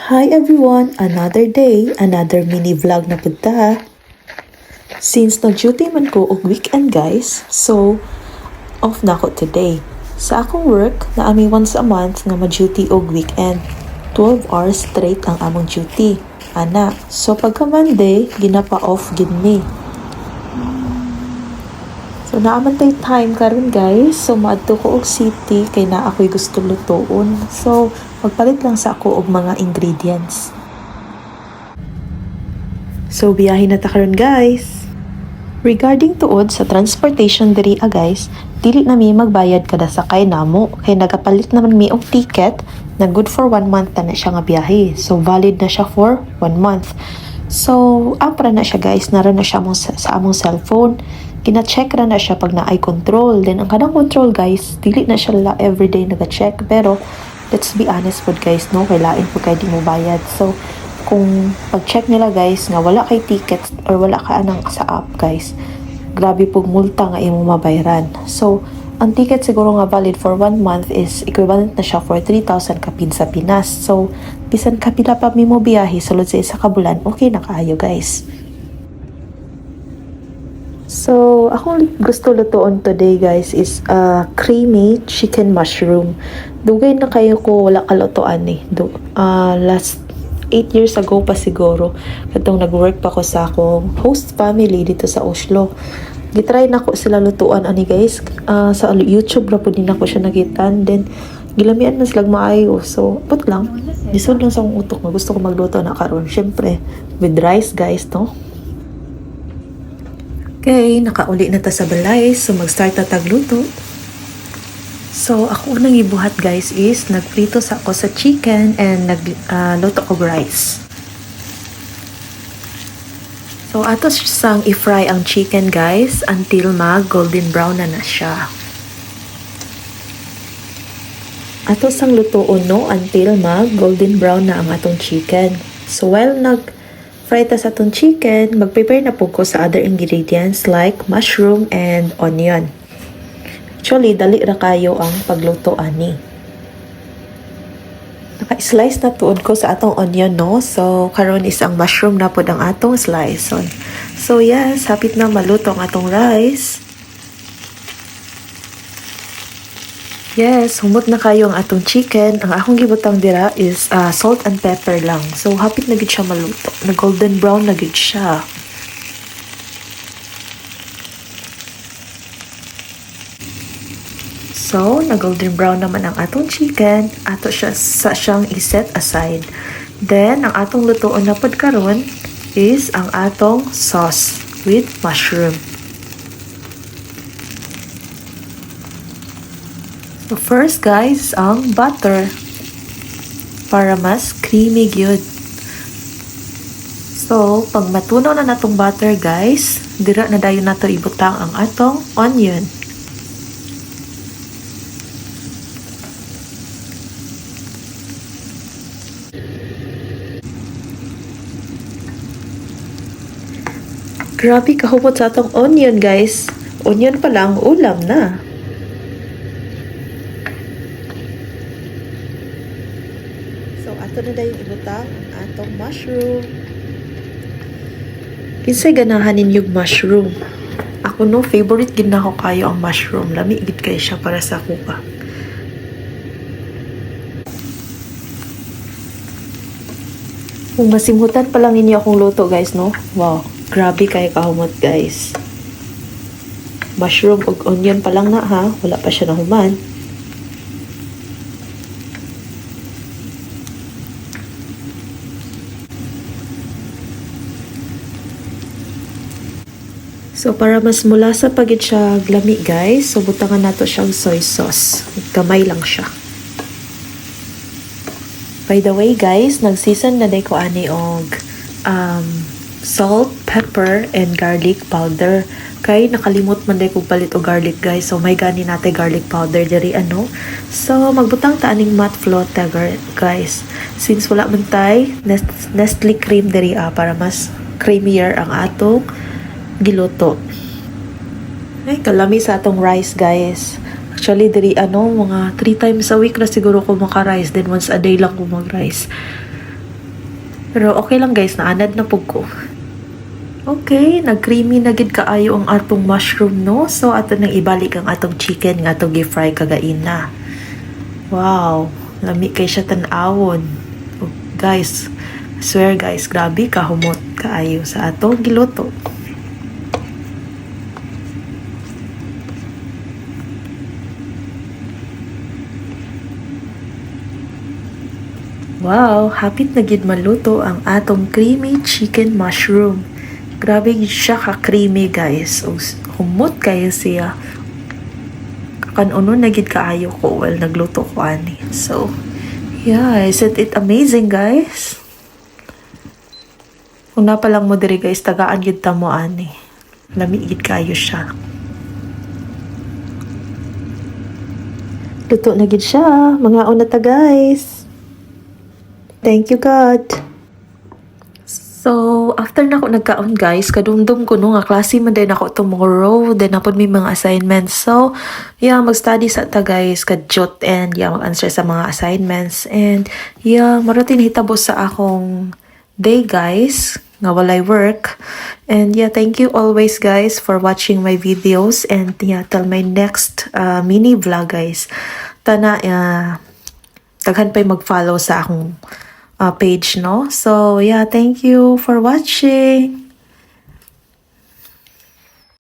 Hi everyone! Another day, another mini vlog na punta. Since nag-duty man ko og weekend guys, so off na ko today. Sa akong work, naami once a month nga ma-duty og weekend. 12 hours straight ang among duty. Ana, so pagka Monday, ginapa-off gid me. So naaman tay time karon guys, so maadto ko og city kay na ako'y gusto lutoon. So magpalit lang sa ako og mga ingredients. So biyahe na ta karon guys. Regarding tuod sa transportation diri guys, dili na mi magbayad kada sakay namo kay nagapalit naman mi og ticket na good for 1 month na siya nga biyahe. So valid na siya for 1 month. So apra na siya guys, nara na siya sa among cellphone. Gina-check ra na siya pag na-eye control. Then ang kanang control guys, dili na siya everyday naga-check, pero let's be honest po guys, no, kailain po kayo di mo bayad. So kung pag-check nila guys nga wala kay tickets or wala ka anang sa app guys, grabe pong multa nga imo mabayaran. So ang ticket siguro nga valid for 1 month is equivalent na siya for 3,000 kapin sa Pinas. So bisan kapila pa mi mo biyahe sulod sa isa ka bulan, okay na kaayo guys. So akong gusto lutoon today guys is creamy chicken mushroom. Dugay na kayo ko wala kalutoan eh. Last 8 years ago pa siguro, katong nag-work pa ko sa akong host family dito sa Oslo. Gitry na ko sila lutuan ani guys. Sa YouTube ra po din ako siya nakitaan. Then gilamian na silang maayo. So put lang, lisod lang sa akong utok na gusto ko magluto na karon. Syempre with rice guys, no. Okay, nakauli na ta sa balay. So mag-start na tagluto. So ako unang ibuhat guys is nagprito sa ako sa chicken and nagluto ko rice. So ato sang i-fry ang chicken guys until mag golden brown na siya. Ato sang lutoon no until mag golden brown na ang atong chicken. So while fry ta sa atong chicken, mag-prepare na po ko sa other ingredients like mushroom and onion. Actually, dali ra kayo ang pagluto ani. Naka-slice na tuod ko sa atong onion, no? So, karon is ang mushroom na po ang atong slice. So yes, hapit na maluto ang atong rice. Yes, humot na kayo ang atong chicken. Ang akong gibutang dira is salt and pepper lang. So, hapit na gid siya maluto. Na golden brown na gid siya. So, na golden brown naman ang atong chicken. Ato siya siyang i-set aside. Then, ang atong lutoon na pod karon is ang atong sauce with mushroom. So first guys, ang butter para mas creamy gyud. So pag matunaw na natong butter guys, dira na dayon nato ibutang ang atong onion. Grabe kahupot sa atong onion guys. Onion pa lang, ulam na. Ato na dayon ibutang ang atong mushroom. Kinsay ganahan ninyog mushroom? Ako no, favorite gid na ko kayo ang mushroom. Lami gid kay siya para sa kuka. Kung masimutan pa lang ninyo akong luto guys, no? Wow, grabe kay kahumot guys. Mushroom ug onion pa lang na ha, wala pa siya nahuman. So, para mas mula sa pagit siya glami guys, so butangan nato siyang soy sauce. Gamay lang siya. By the way guys, nag-season na day ko ani og salt, pepper, and garlic powder. Kay nakalimot man day ko palit og garlic guys. So, may gani natin garlic powder diri ano. So, magbutang ta aning matte float guys. Since wala man tay Nestle cream diri para mas creamier ang atong giluto. Ay, kalami sa atong rice guys. Actually, diri mga 3 times a week na siguro ko maka-rice. Then once a day lang ko mag-rice. Pero okay lang guys, naanad na pug ko. Okay, nag-creamy na gid kaayo ang atong mushroom, no? So ato nang ibalik ang atong chicken nga atong gi-fry kagaina. Wow, lami kay siya tan-awon. Oh, guys, swear guys, grabe kahumot kaayo sa atong giluto. Wow, hapit na gid maluto ang atong creamy chicken mushroom. Grabe gid siya ka-creamy guys. O, humot kayo siya. Kanuno na gid kaayo ko while nagluto ko ani. So, yeah, isn't it amazing guys? Kung napalang mo diri guys, tagaan gid ta mo ani. Lami gid kayo siya. Luto na gid siya. Mga una ta guys. Thank you God. So, after na ako nagkaon guys, kadumdum ko no nga klase man din ako tomorrow. Then napod may mga assignments. So, yeah, mag-study sa ta guys, kadjot and yeah, mag-answer sa mga assignments. And yeah, marating hitabo sa akong day guys, nga walay work. And yeah, thank you always guys for watching my videos. And yeah, till my next mini vlog guys. Tana, daghan pa'y mag-follow sa akong page, no? So, yeah, thank you for watching.